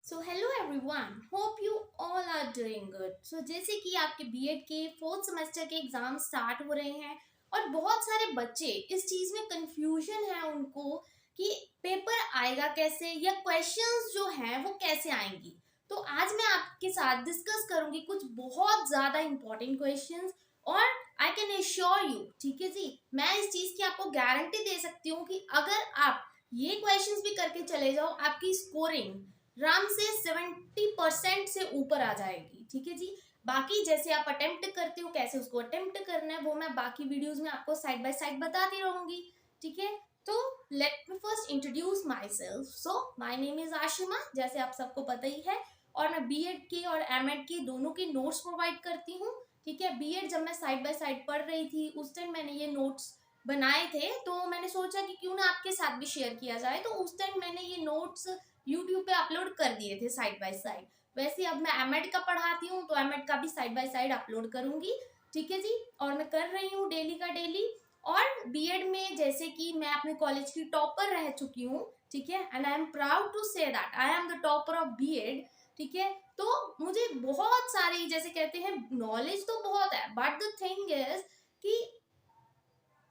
So hello everyone, hope you all are doing good. So जैसे कि आपके B Ed के फोर्थ सेमेस्टर के एग्जाम स्टार्ट हो रहे हैं और बहुत सारे बच्चे इस चीज में कंफ्यूजन है उनको कि पेपर आएगा कैसे या क्वेश्चंस जो हैं वो कैसे आएंगी। तो आज मैं आपके साथ डिस्कस करूंगी कुछ बहुत ज्यादा इंपॉर्टेंट क्वेश्चंस और आई कैन एश्योर यू, ठीक है जी, मैं इस चीज की आपको गारंटी दे सकती हूँ कि अगर आप ये क्वेश्चंस भी करके चले जाओ आपकी स्कोरिंग राम से 70% से ऊपर आ जाएगी। ठीक है जी। बाकी जैसे आप अटेम्प्ट करते हो कैसे उसको अटेम्प्ट करना है वो मैं बाकी वीडियोस में आपको साइड बाय साइड बताती रहूंगी। ठीक है। तो let me first introduce my self. So my name is Ashima, जैसे आप सबको पता ही है, और मैं बीएड के और एमएड के दोनों के नोट्स प्रोवाइड करती हूँ। ठीक है। बीएड जब मैं साइड बाय साइड पढ़ रही थी उस टाइम मैंने ये नोट्स बनाए थे, तो मैंने सोचा कि क्यों ना आपके साथ भी शेयर किया जाए, तो उस टाइम मैंने ये नोट्स यूट्यूब पे अपलोड कर दिए थे साइड बाय साइड। वैसे अब मैं एमएड का पढ़ाती हूँ तो एमएड का भी साइड बाय साइड अपलोड करूंगी। ठीक है जी। और मैं कर रही हूँ डेली का डेली। और बीएड में जैसे कि मैं अपने कॉलेज की टॉपर रह चुकी हूँ। ठीक है। And I am proud to say that I am the topper of BEd. ठीक है। तो मुझे बहुत सारी, जैसे कहते हैं, नॉलेज तो बहुत है, बट द थिंग इज कि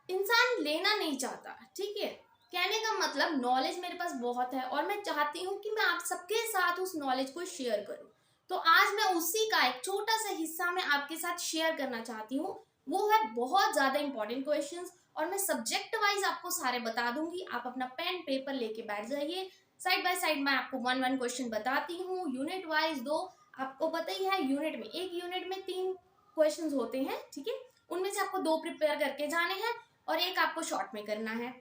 इंसान लेना नहीं चाहता। ठीक है। कहने का मतलब नॉलेज मेरे पास बहुत है और मैं चाहती हूँ कि मैं आप सबके साथ उस नॉलेज को शेयर करूँ। तो आज मैं उसी का एक छोटा सा हिस्सा मैं आपके साथ शेयर करना चाहती हूँ। वो है बहुत ज्यादा इंपॉर्टेंट क्वेश्चंस और मैं सब्जेक्ट वाइज आपको सारे बता दूंगी। आप अपना पेन पेपर लेके बैठ जाइए। साइड बाय साइड मैं आपको वन वन क्वेश्चन बताती हूँ, यूनिट वाइज दो। आपको पता ही है यूनिट में, एक यूनिट में 3 क्वेश्चंस होते हैं। ठीक है। उनमें से आपको 2 प्रिपेयर करके जाने हैं और एक आपको शॉर्ट में करना है।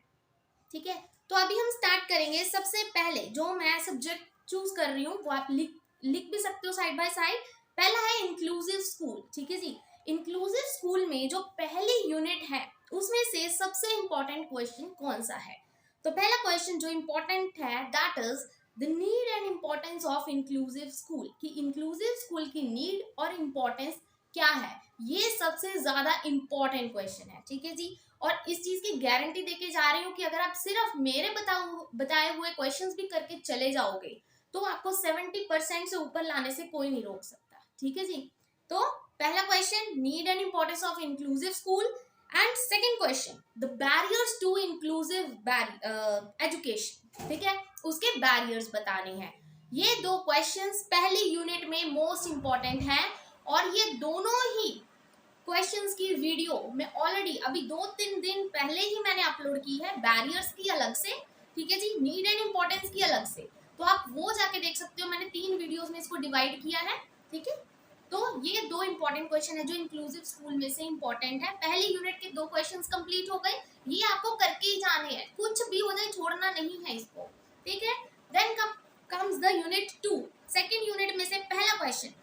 ठीक है। तो अभी हम स्टार्ट करेंगे। सबसे पहले जो मैं सब्जेक्ट चूज कर रही हूँ वो आप लिख लिख भी सकते हो साइड बाय साइड। पहला है इंक्लूसिव स्कूल। ठीक है जी। इंक्लूसिव स्कूल में जो पहली यूनिट है उसमें से सबसे इंपॉर्टेंट क्वेश्चन कौन सा है? तो पहला क्वेश्चन जो इंपॉर्टेंट है that is the need and importance of inclusive school, कि इंक्लूसिव स्कूल की नीड और इंपॉर्टेंस क्या है। ये सबसे ज्यादा इंपॉर्टेंट क्वेश्चन है। ठीक है जी। और इस चीज की गारंटी देके जा रही हूँ कि अगर आप सिर्फ मेरे बताए हुए क्वेश्चंस भी करके चले जाओगे तो आपको 70% से ऊपर लाने से कोई नहीं रोक सकता। ठीक है जी। तो पहला question, need and importance of inclusive school. And second question, the barriers to inclusive education. ठीक है। उसके बैरियर्स बताने हैं। ये 2 क्वेश्चंस पहली यूनिट में मोस्ट इंपॉर्टेंट हैं और ये दोनों ही क्वेश्चंस की वीडियो मैं ऑलरेडी अभी 2-3 दिन पहले ही मैंने अपलोड की है, बैरियर्स की अलग से, ठीक है जी, नीड एंड इंपॉर्टेंस की अलग से। तो आप वो जाके देख सकते हो, मैंने 3 वीडियोस में इसको डिवाइड किया है। ठीक है। तो ये 2 इंपॉर्टेंट क्वेश्चन है जो इंक्लूसिव स्कूल में से इंपॉर्टेंट है। पहली यूनिट के 2 क्वेश्चंस कंप्लीट हो गए। ये आपको करके ही जाने हैं, कुछ भी हो जाए छोड़ना नहीं है इसको। ठीक है। Then comes the unit 2। Second unit में से पहला question,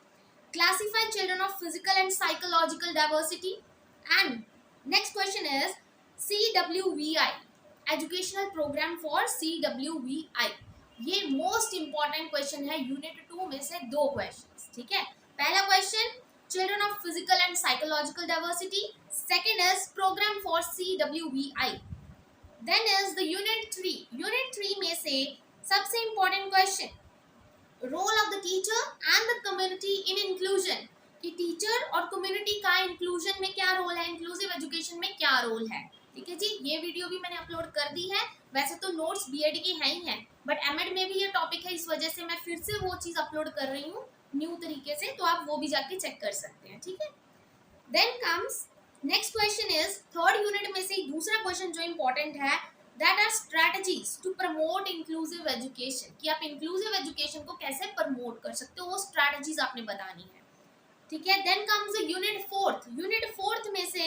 classify children of physical and psychological diversity. And next question is CWVI, educational program for CWVI. ये मोस्ट इंपॉर्टेंट क्वेश्चन है यूनिट 2 में से 2 क्वेश्चंस। ठीक है। पहला question, children of physical and psychological diversity. Second is programme for CWVI। Then is the unit 3। Unit 3 में से सबसे important question, role of the teacher and the community in inclusion, कि टीचर और कम्युनिटी का inclusion में क्या role है, inclusive education में क्या रोल है। ठीक है जी। ये वीडियो भी मैंने अपलोड कर दी है। वैसे तो नोट्स बीएड के हैं ही हैं, बट एमएड में भी ये टॉपिक है, इस वजह से मैं फिर से वो चीज अपलोड कर रही हूँ न्यू तरीके से, तो आप वो भी जाके चेक कर सकते हैं। ठीक है। Then comes next question is, third unit में से दूसरा क्वेश्चन जो इंपॉर्टेंट है, that are strategies to promote inclusive education, कि आप इंक्लूसिव एजुकेशन को कैसे प्रमोट कर सकते हो, वो स्ट्रेटजीज आपने बतानी है। ठीक है। Then comes unit 4। यूनिट 4 में से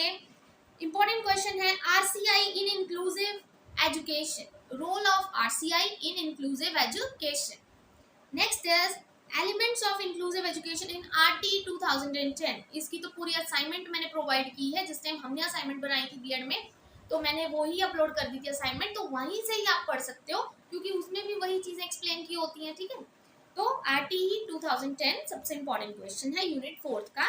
इंपॉर्टेंट क्वेश्चन है RCI in inclusive education, role of RCI in inclusive education. Next is elements of inclusive education in RT 2010। इसकी तो पूरी असाइनमेंट मैंने प्रोवाइड की है, जिस टाइम हमने असाइनमेंट बनाई थी बीएड में, तो मैंने वो ही अपलोड कर दी थी असाइनमेंट, तो वहीं से ही आप पढ़ सकते हो क्योंकि उसमें भी वही चीजें एक्सप्लेन की होती हैं। ठीक है। तो आरटीई 2010 सबसे इंपॉर्टेंट क्वेश्चन है यूनिट 4 का।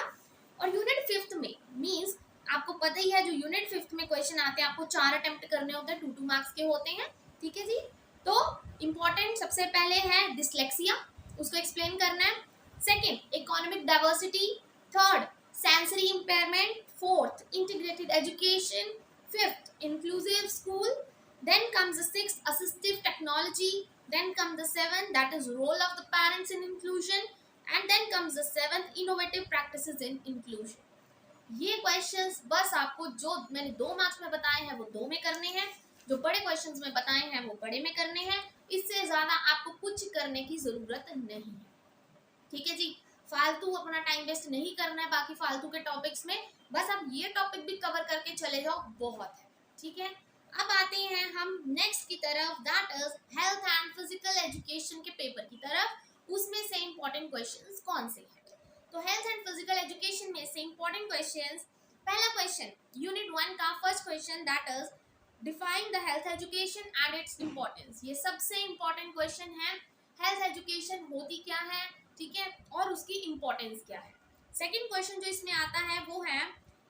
और यूनिट 5 में मींस आपको पता ही है, जो यूनिट 5 में क्वेश्चन आते हैं आपको 4 अटेम्प्ट करने होते हैं, 2-2 मार्क्स के होते हैं। ठीक है जी। तो इंपॉर्टेंट सबसे पहले है डिसलेक्सिया, उसको एक्सप्लेन करना है। Second, economic diversity. Third, sensory impairment. Fourth, integrated education. Fifth, inclusive school. Then comes the sixth, assistive technology. Then comes the seventh, that is role of the parents in inclusion. And then comes the seventh, innovative practices in inclusion. ये questions बस आपको जो मैंने 2 marks में बताए हैं वो 2 में करने हैं, जो बड़े क्वेश्चंस में बताए हैं वो बड़े में करने हैं। इससे ज्यादा आपको कुछ करने की जरूरत नहीं है, ठीक है जी। फालतू अपना टाइम वेस्ट नहीं करना है बाकी फालतू के टॉपिक्स में, बस आप ये टॉपिक भी कवर करके चले जाओ, बहुत है, ठीक है। अब आते हैं हम नेक्स्ट की तरफ, that is health and physical education के पेपर की तरफ। उसमें से इंपॉर्टेंट क्वेश्चंस कौन से हैं? तो हेल्थ एंड फिजिकल एजुकेशन में से इंपॉर्टेंट क्वेश्चंस, पहला क्वेश्चन यूनिट 1 का first question, that is define the health education and its importance. ये सबसे इंपॉर्टेंट क्वेश्चन है, हेल्थ एजुकेशन होती क्या है, ठीक है, और उसकी इंपॉर्टेंस क्या है। सेकंड क्वेश्चन जो इसमें आता है वो है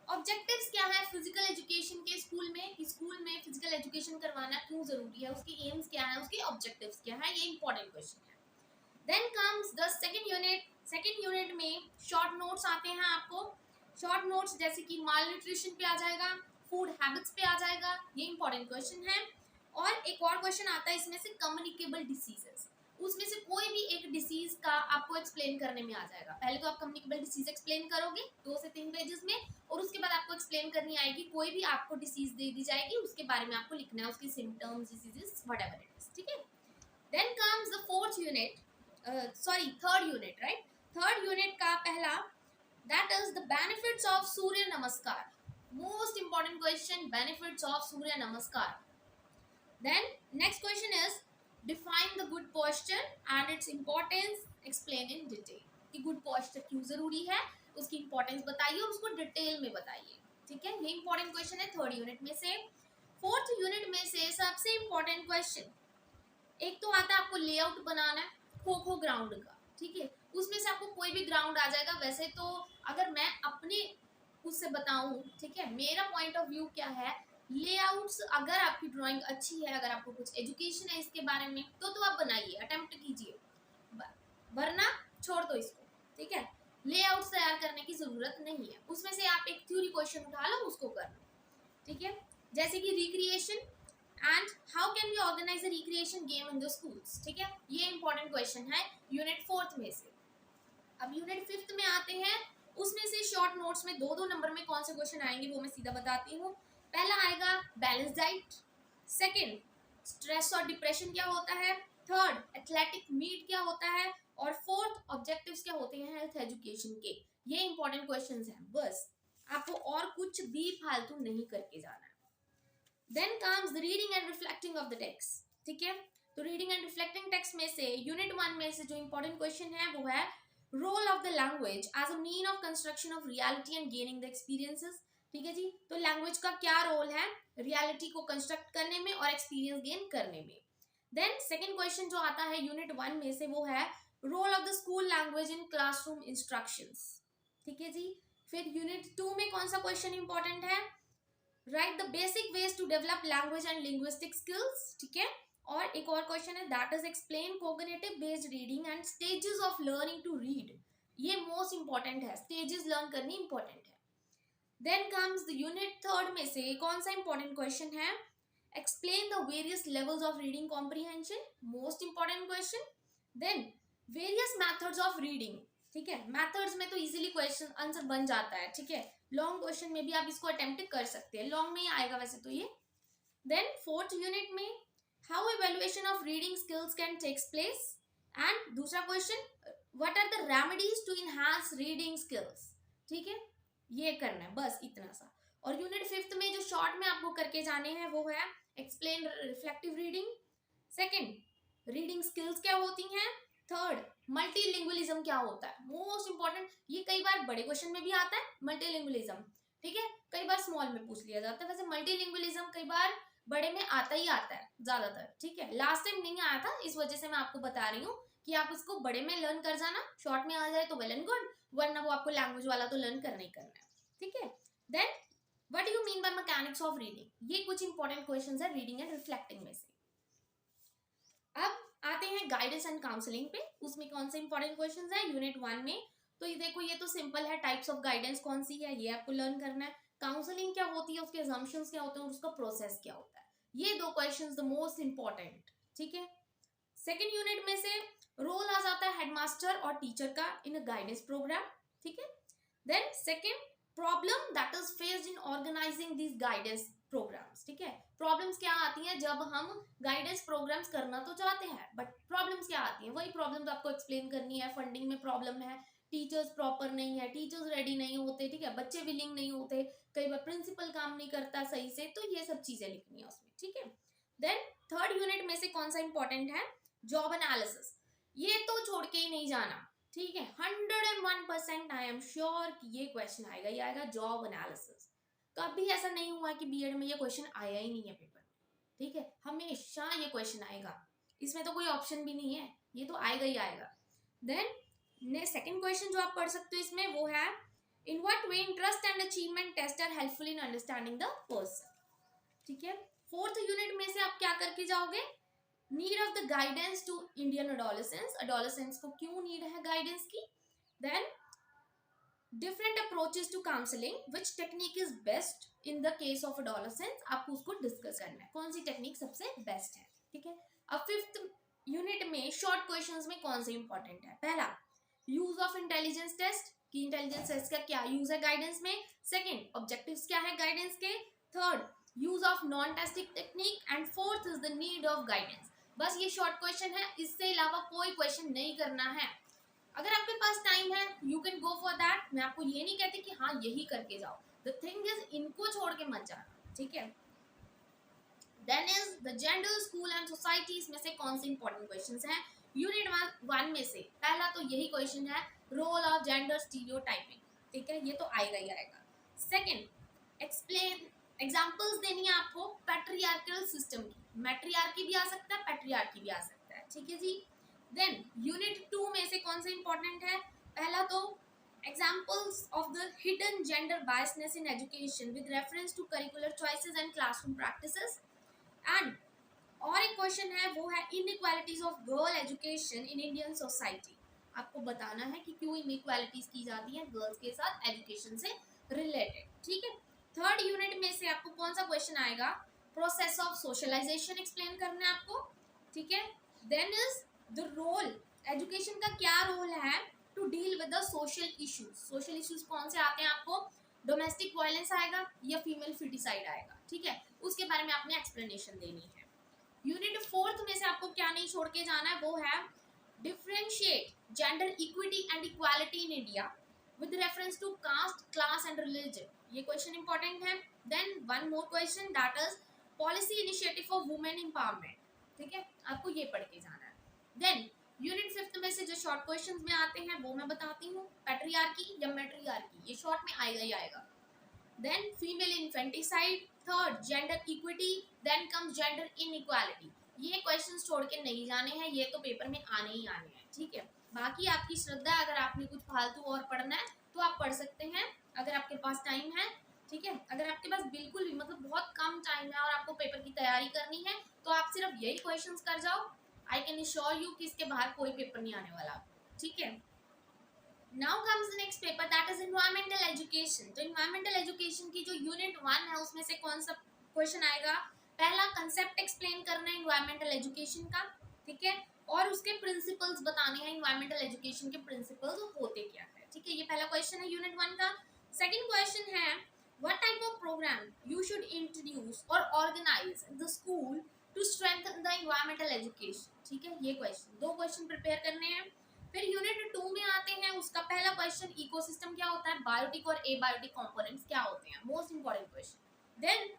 ऑब्जेक्टिव्स क्या है फिजिकल एजुकेशन के, स्कूल में फिजिकल एजुकेशन करवाना क्यों जरूरी है, उसकी एम्स क्या है, उसकी ऑब्जेक्टिव्स क्या है, ये इंपॉर्टेंट क्वेश्चन है। Then comes the second unit. Second unit में शॉर्ट नोट्स आते हैं आपको, शॉर्ट नोट्स जैसे कि माल न्यूट्रिशन पे आ जाएगा, फूड हैबिट्स पे आ जाएगा, ये इंपॉर्टेंट क्वेश्चन है। और एक और क्वेश्चन आता है इसमें से कम्युनिकेबल डिसीजेस, उसमें से कोई भी एक डिसीज का आपको एक्सप्लेन करने में आ जाएगा। पहले तो आप कम्युनिकेबल डिसीज एक्सप्लेन करोगे 2 से 3 पेजेस में, और उसके बाद आपको एक्सप्लेन करनी आएगी, कोई भी आपको डिसीज दे दी जाएगी उसके बारे में आपको लिखना है, उसकी symptoms, diseases, whatever it is, ठीक है। Then comes the fourth unit, third unit, right. Third unit का पहला, that is the benefits of Surya Namaskar. Most important question, benefits of Surya Namaskar. Then next question is define the good posture and its importance, explain in detail. कि good posture क्यों जरूरी है, उसकी importance बताइए और उसको डिटेल में बताइए, ठीक है। ये इंपॉर्टेंट क्वेश्चन है थर्ड यूनिट में से। फोर्थ यूनिट में से सबसे इंपॉर्टेंट क्वेश्चन, एक तो आता है आपको लेआउट बनाना है खो खो ग्राउंड का, ठीक है। उसमें से आपको कोई भी ग्राउंड आ जाएगा। वैसे तो अगर मैं अपने उससे बताऊं, ठीक है, मेरा पॉइंट ऑफ व्यू क्या है, लेआउट्स अगर आपकी ड्राइंग अच्छी है, अगर आपको कुछ एजुकेशन है इसके बारे में तो आप बनाइए, अटेम्प्ट कीजिए, वरना छोड़ दो इसको, ठीक है। लेआउट्स तैयार करने की जरूरत नहीं है, उसमें से आप एक थ्योरी क्वेश्चन उठा लो, उसको कर लो, ठीक है। जैसे कि recreation and how can we organise a recreation game in the schools, ठीक है, ये इंपॉर्टेंट क्वेश्चन है यूनिट 4 में से। अब यूनिट 5 में आते हैं, उसमें से शॉर्ट नोट्स में 2-2 नंबर में कौन से क्वेश्चन आएंगे वो मैं सीधा बताती हूँ। पहला आएगा बैलेंस डाइट, सेकंड स्ट्रेस और डिप्रेशन क्या होता है, थर्ड एथलेटिक मीट क्या होता है, और फोर्थ ऑब्जेक्टिव्स क्या होते हैं हेल्थ एजुकेशन के। ये इंपॉर्टेंट क्वेश्चंस हैं, बस आपको और कुछ भी फालतू नहीं करके जाना है। Then comes the reading and reflecting of the text, ठीक है। तो रीडिंग एंड रिफ्लेक्टिंग टेक्स्ट में से यूनिट 1 में से जो इंपॉर्टेंट क्वेश्चन है वो है role of the language as a mean of construction of reality and gaining the experiences, ठीक है जी। तो लैंग्वेज का क्या रोल है रियलिटी को कंस्ट्रक्ट करने में और एक्सपीरियंस गेन करने में। देन सेकंड क्वेश्चन जो आता है यूनिट 1 में से वो है role of the school language in classroom instructions, ठीक है जी। फिर यूनिट 2 में कौन सा क्वेश्चन इंपॉर्टेंट है, right the basic ways to develop language and linguistic skills, ठीक है। और एक और क्वेश्चन है that is explain cognitive based reading and stages of learning to read, ये मोस्ट इंपॉर्टेंट है, स्टेजेस लर्न करनी इंपॉर्टेंट है। देन कम्स द यूनिट 3 में से कौन सा इंपॉर्टेंट क्वेश्चन है, explain the various levels of reading comprehension, most important question. Then various methods of reading, ठीक है, मेथड्स में तो इजीली क्वेश्चन आंसर बन जाता है, ठीक है। लॉन्ग क्वेश्चन में भी आप इसको अटेम्प्ट कर सकते हैं, लॉन्ग में ही आएगा वैसे तो ये। देन फोर्थ यूनिट में how evaluation of reading skills can takes place, and दूसरा question what are the remedies to enhance reading skills, ठीक है। ये करना है बस इतना सा। और यूनिट 5 में जो शॉर्ट में आपको करके जाने हैं वो है explain reflective reading, second reading skills क्या होती हैं, थर्ड मल्टीलिंगुअलिज्म क्या होता है, मोस्ट इंपॉर्टेंट, ये कई बार बड़े क्वेश्चन में भी आता है मल्टीलिंगुअलिज्म, ठीक है, कई बार स्मॉल में पूछ लिया जाता है। वैसे मल्टीलिंगुअलिज्म कई बार बड़े में आता ही आता है ज्यादातर, ठीक है। लास्ट टाइम नहीं आया था, इस वजह से मैं आपको बता रही हूँ कि आप इसको बड़े में लर्न कर जाना, शॉर्ट में आ जाए तो वेल एंड गुड, वरना वो आपको लैंग्वेज वाला तो लर्न करना ही करना है, ठीक है। Then what do you mean by mechanics of reading, ये कुछ इंपॉर्टेंट क्वेश्चंस है रीडिंग एंड रिफ्लेक्टिंग में से। अब आते हैं गाइडेंस एंड काउंसलिंग पे। उसमें कौन से इंपॉर्टेंट क्वेश्चंस है यूनिट 1 में। तो ये देखो, ये तो सिंपल है, टाइप्स ऑफ गाइडेंस कौन सी है ये आपको लर्न करना है, काउंसलिंग क्या होती है, उसके assumptions क्या होते हैं और उसका प्रोसेस क्या होता है। ये दो क्वेश्चंस द मोस्ट इंपॉर्टेंट। ठीक है। सेकेंड यूनिट में से रोल आ जाता है हेडमास्टर और टीचर का इन अ गाइडेंस प्रोग्राम। ठीक है। Then second, problem that is faced in organising this guidance programmes. ठीक है। प्रॉब्लम्स क्या आती हैं जब हम गाइडेंस प्रोग्राम्स करना तो चाहते हैं, बट प्रॉब्लम्स क्या आती हैं, वही प्रॉब्लम्स आपको एक्सप्लेन करनी है। फंडिंग में प्रॉब्लम है, टीचर्स प्रॉपर नहीं है, टीचर्स रेडी नहीं होते, ठीक है, बच्चे विलिंग नहीं होते, कई बार प्रिंसिपल काम नहीं करता सही से, तो ये सब चीजें लिखनी है उसमें। ठीक है। देन थर्ड यूनिट में से कौन सा इंपॉर्टेंट है, जॉब एनालिसिस। ये तो छोड़ के ही नहीं जाना। ठीक है। 101% आई एम श्योर कि ये क्वेश्चन आएगा ही आएगा, जॉब एनालिसिस। कभी ऐसा नहीं हुआ कि बीएड में ये क्वेश्चन आया ही नहीं है पेपर में। ठीक है। हमेशा ये क्वेश्चन आएगा, इसमें तो कोई ऑप्शन भी नहीं है, ये तो आएगा ही आएगा। देन सेकंड क्वेश्चन जो आप पढ़ सकते हो इसमें वो है, in what way interest and achievement test are helpful in understanding the person. ठीक है। फोर्थ यूनिट में से आप क्या करके जाओगे, need of the guidance to Indian adolescence. Adolescence को क्यों नीड है गाइडेंस की। Then different approaches to counselling, which technique is best in the case of adolescence, आपको उसको डिस्कस करना है, कौन सी टेक्निक सबसे बेस्ट है। ठीक है। अब फिफ्थ यूनिट में शॉर्ट क्वेश्चंस में कौन से इंपॉर्टेंट है, पहला यूज ऑफ इंटेलिजेंस टेस्ट, कि इंटेलिजेंस टेस्ट का क्या यूज है गाइडेंस में। सेकंड, ऑब्जेक्टिव्स क्या है गाइडेंस के। Third, use of non testing technique and fourth is the need of guidance. बस ये शॉर्ट क्वेश्चन है, इससे अलावा कोई क्वेश्चन नहीं करना है। अगर आपके पास टाइम है you can go for that, मैं आपको ये नहीं कहती कि हाँ यही करके जाओ, द थिंग इज इनको छोड़ के मत जाना। ठीक है। Then is the gender, school and society, इसमें से कौन से इंपॉर्टेंट क्वेश्चंस हैं यूनिट 1 में से। पहला तो यही क्वेश्चन है, रोल ऑफ जेंडर स्टीरियोटाइपिंग। ठीक है, ये तो आएगा ही आएगा। सेकंड, एक्सप्लेन, एग्जांपल्स देनी है आपको पैट्रियार्कल सिस्टम की, मैट्रियार्की भी आ सकता है, पैट्रियार्की भी आ सकता है। ठीक है जी। देन यूनिट 2 में से कौन सा इंपॉर्टेंट है, पहला तो examples of the hidden gender biasness in education with reference to curricular choices and classroom practices, and और एक क्वेश्चन है वो है inequalities of girl education in Indian society. आपको बताना है कि क्यों इनइक्वालिटीज की जाती हैं गर्ल्स के साथ एजुकेशन से रिलेटेड। ठीक है। थर्ड यूनिट में से आपको कौन सा क्वेश्चन आएगा, प्रोसेस ऑफ सोशलाइजेशन एक्सप्लेन करना है आपको। ठीक है। Then is the role, education का क्या रोल है to deal with the social issues. Social issues कौन से आते हैं आपको, डोमेस्टिक वायलेंस आएगा या फीमेल फिटिसाइड आएगा। ठीक है, उसके बारे में आपने एक्सप्लेनेशन देनी है। यूनिट 4 में से आपको क्या नहीं छोड़ के जाना है वो है differentiate gender equity and equality in India with reference to caste, class and religion. ये क्वेश्चन इंपॉर्टेंट है। Then one more question that is policy initiative for women empowerment. ठीक है, आपको ये पढ़ के जाना है। देन यूनिट 5 में से जो शॉर्ट क्वेश्चंस में आते हैं वो मैं बताती हूँ, पैट्रियार्की या मैट्रियार्की, ये शॉर्ट में आएगा ही आएगा। Then female infanticide, third gender equity, then comes gender inequality. ये क्वेश्चंस छोड़ के नहीं जाने हैं, ये तो पेपर में आने ही आने हैं। ठीक है, बाकी आपकी श्रद्धा, अगर आपने कुछ फालतू और पढ़ना है तो आप पढ़ सकते हैं अगर आपके पास टाइम है। ठीक है, अगर आपके पास बिल्कुल भी मतलब बहुत कम टाइम है और आपको पेपर की तैयारी करनी है तो आप सिर्फ यही क्वेश्चंस कर जाओ, आई कैन अश्योर यू कि इसके बाहर कोई पेपर नहीं आने वाला। ठीक है। Now comes the next paper that is environmental education। तो environmental education की जो यूनिट 1 है उसमें से कौन सा क्वेश्चन आएगा, पहला कंसेप्ट एक्सप्लेन करना है environmental education का। ठीक है, और उसके प्रिंसिपल्स बताने हैं, environmental education के प्रिंसिपल्स होते क्या है। ठीक है, ये पहला क्वेश्चन है यूनिट 1 का। सेकंड क्वेश्चन है what type of program you should introduce or organize in the school to strengthen the environmental education। ठीक है, ये क्वेश्चन, दो क्वेश्चन प्रिपेयर करने हैं। फिर यूनिट 2 में आते हैं, उसका पहला क्वेश्चन इकोसिस्टम क्या होता है, बायोटिक और एबायोटिक कंपोनेंट्स क्या होते हैं, मोस्ट इंपॉर्टेंट क्वेश्चन। देन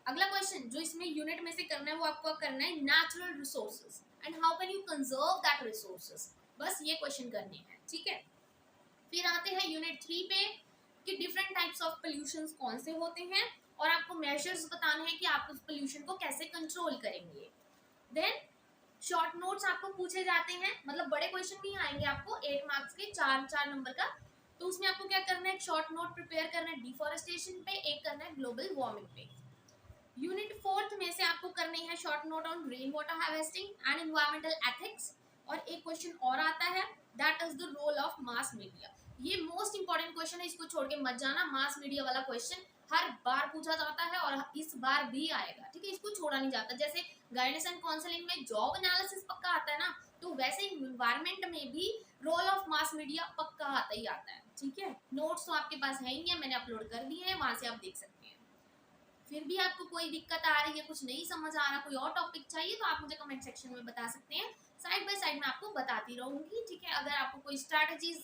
अगला क्वेश्चन जो इसमें यूनिट में से करना है वो आपको करना है natural resources and how can you conserve that resources, बस ये क्वेश्चन करने हैं। ठीक है। फिर आते हैं यूनिट 3 पे कि डिफरेंट टाइप्स ऑफ पोल्यूशंस कौन से होते हैं और आपको मेजर्स बताने हैं कि आप उस पोल्यूशन को कैसे कंट्रोल करेंगे। देन शॉर्ट नोट्स आपको पूछे जाते हैं, मतलब बड़े क्वेश्चन नहीं आएंगे आपको 8 मार्क्स के, 4 नंबर का, तो उसमें आपको क्या करना है, एक शॉर्ट नोट प्रिपेयर करना है डिफॉरेस्टेशन पे, एक करना है ग्लोबल वार्मिंग पे। यूनिट 4 में से आपको करने हैं short note on rain water harvesting and environmental ethics. और एक क्वेश्चन और आता है, that is the role of mass media. ये मोस्ट इंपॉर्टेंट क्वेश्चन है, इसको छोड़ के मत जाना। मास मीडिया वाला क्वेश्चन हर बार पूछा जाता है और इस बार भी आएगा, ठीक है, इसको छोड़ा नहीं जाता। जैसे गाइडेंस एंड काउंसलिंग में जॉब एनालिसिस पक्का आता है ना, तो वैसे इन्वायरमेंट में भी रोल ऑफ मास मीडिया पक्का आता ही आता है, ठीक है। नोट्स तो आपके पास है ही है, मैंने अपलोड कर दिए हैं, वहां से आप देख सकते हैं। फिर भी आपको कोई दिक्कत आ रही है, कुछ नहीं समझ आ रहा, कोई और टॉपिक चाहिए, तो आप मुझे कमेंट सेक्शन में बता सकते हैं। साइड बाय साइड में आपको बताती रहूंगी, ठीक है। अगर आपको कोई स्ट्रैटेजीज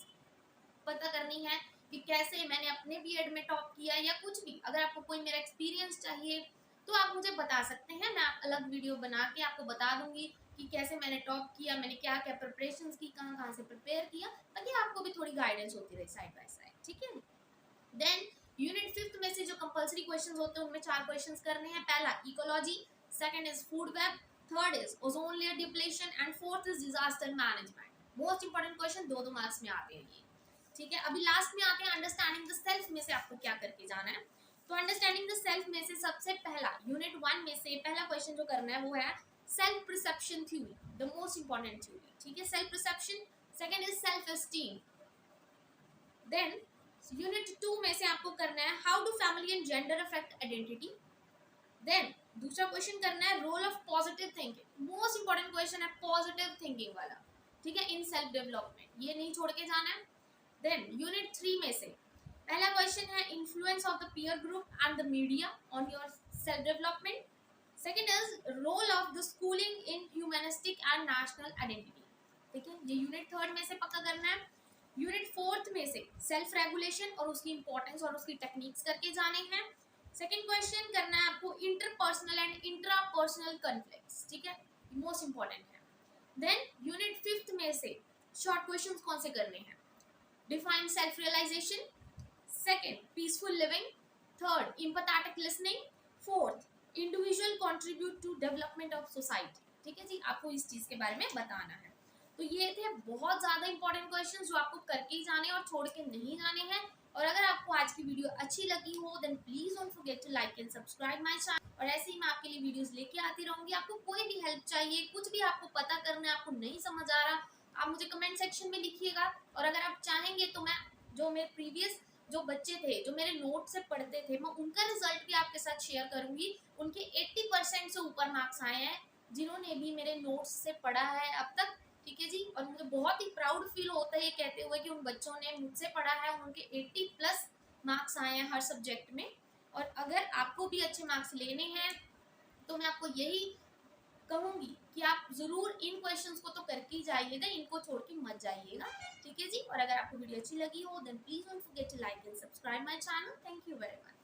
पता करनी है कि कैसे मैंने अपने बीएड में टॉप किया या कुछ भी, अगर आपको कोई मेरा एक्सपीरियंस चाहिए तो आप मुझे बता सकते हैं। मैं अलग वीडियो बना के आपको बता दूंगी कि कैसे मैंने टॉप किया, मैंने क्या क्या प्रिपरेशंस की, कहाँ कहाँ से प्रिपेयर किया, ताकि आपको भी थोड़ी गाइडेंस होती रहे साइड बाय साइड, ठीक है। देन यूनिट 5 में से जो कंपलसरी क्वेश्चंस होते हैं उनमें 4 क्वेश्चंस करने हैं। पहला ecology, second is food web, third is ozone layer depletion and fourth is disaster management. Most important question 2-2 marks में आते हैं ये, ठीक है। अभी लास्ट में आते हैं अंडरस्टैंडिंग द सेल्फ में से आपको क्या करके जाना है। तो अंडरस्टैंडिंग द सेल्फ में से सबसे पहला यूनिट 1 में से पहला क्वेश्चन जो करना है वो है self perception theory, the most important theory, ठीक है। Self perception, second is self esteem. Then unit 2 में से आपको करना है how do family and gender affect identity. Then दूसरा क्वेश्चन करना है role of positive thinking. Most important question है पॉजिटिव थिंकिंग वाला, ठीक है, इन सेल्फ डेवलपमेंट, ये नहीं छोड़ के जाना है। देन यूनिट 3 में से पहला क्वेश्चन है influence of the peer group and the media on your self development. Second is role of the schooling in humanistic and national identity, ठीक है, ये यूनिट 3 में से पक्का करना है। यूनिट 4 में से सेल्फ रेगुलेशन और उसकी इंपॉर्टेंस और उसकी टेक्निक्स करके जाने हैं। सेकंड क्वेश्चन करना है आपको इंटरपर्सनल एंड इंट्रापर्सनल कॉन्फ्लिक्ट्स, ठीक है, मोस्ट इंपॉर्टेंट है। देन यूनिट 5 में से शॉर्ट क्वेश्चंस कौन से करने हैं, define self realisation, second peaceful living, third empathetic listening, fourth individual contribute to development of society, ठीक है जी, आपको इस चीज के बारे में बताना है। तो ये थे बहुत ज्यादा इंपॉर्टेंट क्वेश्चंस जो आपको करके ही जाने और छोड़ के नहीं जाने हैं। और अगर आपको आज की वीडियो अच्छी लगी हो then please don't forget to like and subscribe my channel. और ऐसे ही मैं आपके लिए वीडियोस लेके आती रहूंगी। आपको कोई भी हेल्प चाहिए, कुछ भी आपको पता करना है, आपको नहीं समझ आ रहा, आप मुझे कमेंट सेक्शन में लिखिएगा। और अगर आप चाहेंगे तो मैं जो मेरे प्रीवियस जो बच्चे थे जो मेरे नोट से पढ़ते थे, मैं उनका रिजल्ट भी आपके साथ शेयर करूंगी। उनके 80% से ऊपर मार्क्स आए हैं जिन्होंने भी मेरे नोट्स से पढ़ा है अब तक, ठीक है जी। और मुझे बहुत ही प्राउड फील होता है ये कहते हुए कि उन बच्चों ने मुझसे पढ़ा है, उनके 80+ मार्क्स आए हैं हर सब्जेक्ट में। और अगर आपको भी अच्छे मार्क्स लेने हैं तो मैं आपको यही कहूंगी कि आप जरूर इन क्वेश्चंस को तो करके ही जाइएगा, इनको छोड़ के मत जाइएगा, ठीक है जी। और अगर आपको वीडियो अच्छी लगी हो then please don't forget to like and subscribe my channel. Thank you very much.